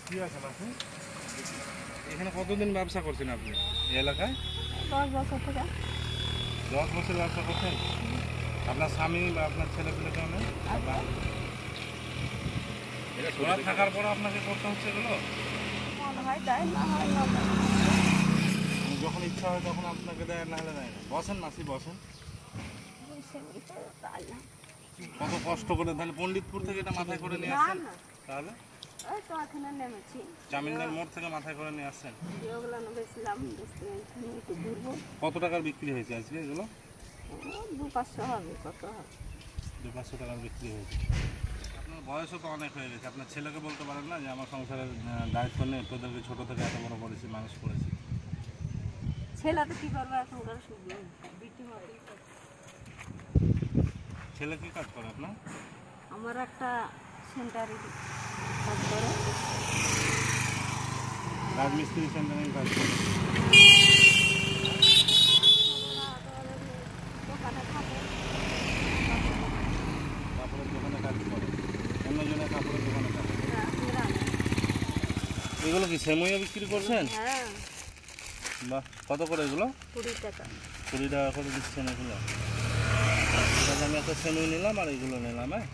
কি আছেন আপনি? এখানে কতদিন ব্যবসা করছেন আপনি এই এলাকায়? 10 বছর থেকে। 10 বছর ব্যবসা করছেন? আপনার স্বামী বা আপনার ছেলে পেলে কেউ নেই? ওরা থাকার পর আপনাকে করতে হচ্ছে এগুলো? মনে হয় দেয়, না হয় না দেয়। যখন ইচ্ছা হয় তখন আপনাকে দেয়, না হলে দেয় না। বসেন মাসি, বসেন। কত কষ্ট করে তাহলে পণ্ডিতপুর থেকে এটা মাথায় করে নিয়ে আসছেন? তাহলে এই তো এখানে নেমেছি। চামিন্দার মোড় থেকে মাথায় করে নিয়ে আসছেন? যেগুলো বেচলাম একটু ঘুরবো। কত টাকার বিক্রি হয়েছে আজকে এগুলো? 200-500 হবে, কত হবে? 200-500 টাকার বিক্রি হয়েছে। আপনার বয়সও তো অনেক হয়ে গেছে, আপনার ছেলেকে বলতে পারেন না যে আমার সংসারের দায়িত্ব নিয়ে তোদেরকে ছোটো থেকে এত বড় করেছি, মানুষ করেছি? ছেলে তো কী করবে এখনকার বিটি হয়। ছেলে কী কাজ করে আপনার? আমার একটা সেন্টারে কাজ করে। রাজমিস্ত্রি সেন্টারে কাজ করে। দোকানে থাকে, কাপড়ের দোকানে কাজ করে, অন্যজনের কাপড়ের দোকানে কাজ করে। এগুলো কি সেমইয়া বিক্রি করছেন? হ্যাঁ। বাহ, কত করে এগুলো? 20 টাকা। 20 টাকা করে দিচ্ছেন এগুলো? ঠিক আছে, আমি একটা সেমই নিলাম আর এগুলো নিলাম। হ্যাঁ,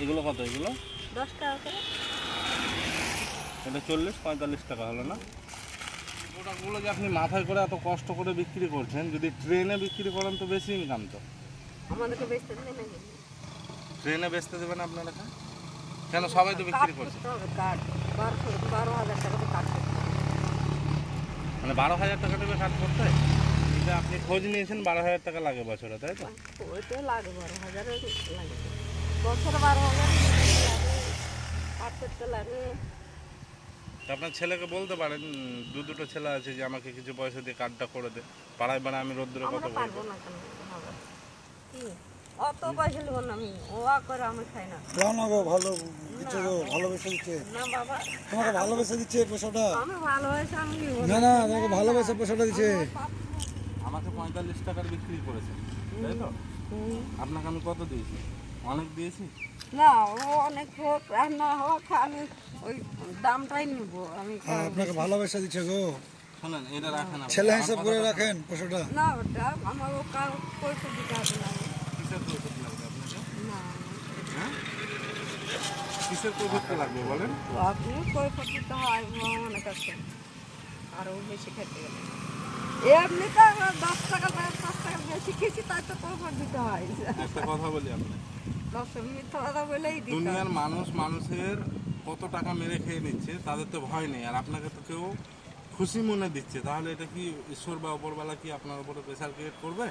এগুলো কত? এগুলো 10 টাকা করে। এটা 40-45 টাকা হলো না? প্রোডাক্টগুলো যে আপনি মাথায় করে এত কষ্ট করে বিক্রি করছেন, যদি ট্রেনে বিক্রি করেন তো বেশি ইনকাম তো। আমাদেরকে বেচতে দেবে নাকি? ট্রেনে বেচতে দেবেন আপনারা? কেন, সবাই তো বিক্রি করছে। কাঠ 12,000 টাকা তো কাঠ করতে হবে। মানে 12,000 টাকা দেবে কাজ করতে? এটা আপনি খোঁজ নিয়েছেন 12,000 টাকা লাগে বছরে, তাই তো? ওইটা লাগে 12,000 লাগে, বছরে 12,000 লাগে, কাঠ করতে লাগে। আপনার ছেলেকে বলতে পারেন, দুটো ছেলে আছে, যে আমাকে কিছু পয়সা দিয়ে কার্ডটা করে দে, পাড়ায় পাড়ায় আমি রোদ্দুরে কত আমরা পারবো না কেন হবে? কি অত পয়সা নেব না আমি, ও করে আমি খাই না। না গো, ভালো দিচ্ছে গো, ভালোবেসে দিচ্ছে। না বাবা, তোমাকে ভালোবেসে দিচ্ছে পয়সাটা। আমি ভালোবাসি, আমি নিব না না, তোমাকে ভালোবেসে পয়সাটা দিচ্ছে। আমাকে 45 টাকার বিক্রি করেছে, তাই তো? আপনাকে আমি কত দিয়েছি? অনেক দিয়েছি না, ও অনেক হোক আর না হোক, আমি ওই দামটাই নিব আমি। আপনাকে ভালোবেসে দিচ্ছে গো। শোনেন, এটা রাখেন, ছেলে হিসাব করে রাখেন পয়সাটা। না ওটা আমার ও পয়সা দিতে হবে না। কিসের প্রফিট লাগবে আপনাকে? না, হ্যাঁ, কিসের প্রফিট লাগবে বলেন? তো আপনি পয়সা দিতে হয় অনেক আছে, আরও বেশি খেতে গেলে এমনি তো 10 টাকা 5 টাকা বেশি খেয়েছি, তাই তো পয়সা দিতে হয়। একটা কথা বলি আপনাকে, 10 মিথ্যা কথা বলেই দিতে হয়। দুনিয়ার মানুষের কত টাকা মেরে খেয়ে নিচ্ছে, তাদের তো ভয় নেই, আর আপনাকে তো কেউ খুশি মনে দিচ্ছে, তাহলে এটা কি ঈশ্বর বা উপরওয়ালা কি আপনার উপরে প্রেশার ক্রিয়েট করবে?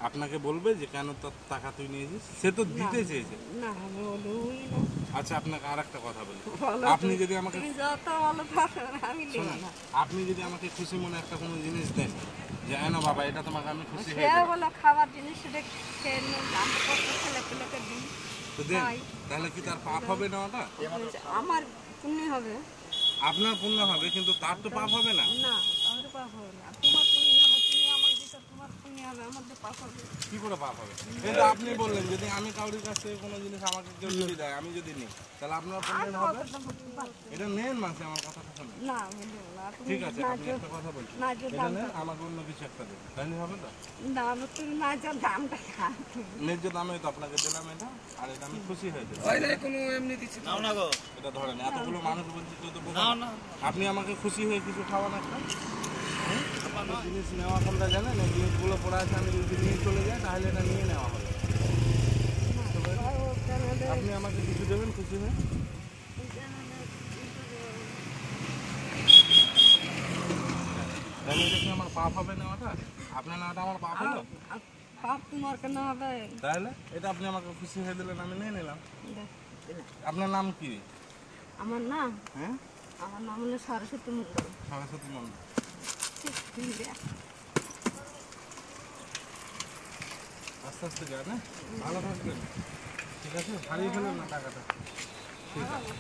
আপনাকে বলবে যে কেন তোর টাকা তুই নিয়েছিস? সে তো দিতে চেয়েছে। না বলুই না। আচ্ছা, আপনাকে আর একটা কথা বলি, বলো, আপনি যদি আমাকে তুমি যত ভালো থাকো আমি নেব শোনেন, না। আপনি যদি আমাকে খুশি মনে একটা কোনো জিনিস দেন, যে না বাবা এটা তোমাকে আমি খুশি সে হয়ে গেলাম, বলো খাবার জিনিস সেটা খেয়ে নিন, আমরা কত ছেলে পেলেকে দিই। তো দেন, খাই। তাহলে কি তার পাপ হবে না? ওটা আমার পুণ্য হবে আপনার পুণ্য হবে, কিন্তু তার তো পাপ হবে না। না, তাহলে পাপ হবে না। তোমার পুণ্য হবে, তুমি আমার দিতে তোমার পুণ্য হবে, আমার তো পাপ হবে। কি করে পাপ হবে? কিন্তু আপনি বললেন যদি আমি কাউরির কাছ থেকে কোনো জিনিস আমাকে কেউ যদি দেয়, আমি যদি নিই, তাহলে আপনার পুণ্য হবে। এটা নেন মাসে, আমার কথাটা শুনুন। না আমি নেব না। তুমি ঠিক আছে, না আপনি একটা কথা বলছেন, না যে এটা নেন, আমাকে অন্য কিছু একটা দেন, তাহলে হবে তো? না তুমি না যে দামটা খাও। ন্যায্য দামে তো আপনাকে দিলাম এটা, আর এটা আমি খুশি হয়ে যাবো। কোনো এমনি দিচ্ছে না গো। এটা ধরেন, এতগুলো মানুষ বলছি তো আপনি আমাকে খুশি হয়ে কিছু খাওয়ান একটা। আপনি জিনিস নেওয়া কোনটা জানেন? এই জিনিসগুলো পড়ে আছে, আমি যদি নিয়ে চলে যাই তাহলে এটা নিয়ে নেওয়া হবে। আপনি আমাকে কিছু দেবেন খুশি হয়ে? তাহলে এটা কি আমার পাপ হবে নেওয়াটা? আপনার নেওয়াটা আমার পাপ হলো? পাপ তোমার কেন হবে? তাহলে এটা আপনি আমাকে খুশি হয়ে দিলেন, আমি নিয়ে নিলাম। আপনার নাম কি? আমার নাম, হ্যাঁ, আমার নাম হলো সরস্বতী মন্ডল। সরস্বতী মন্ডল। আস্তে আস্তে যান, হ্যাঁ, ভালো থাকবেন। ঠিক আছে, হারিয়ে ফেলেন না টাকাটা। ঠিক আছে।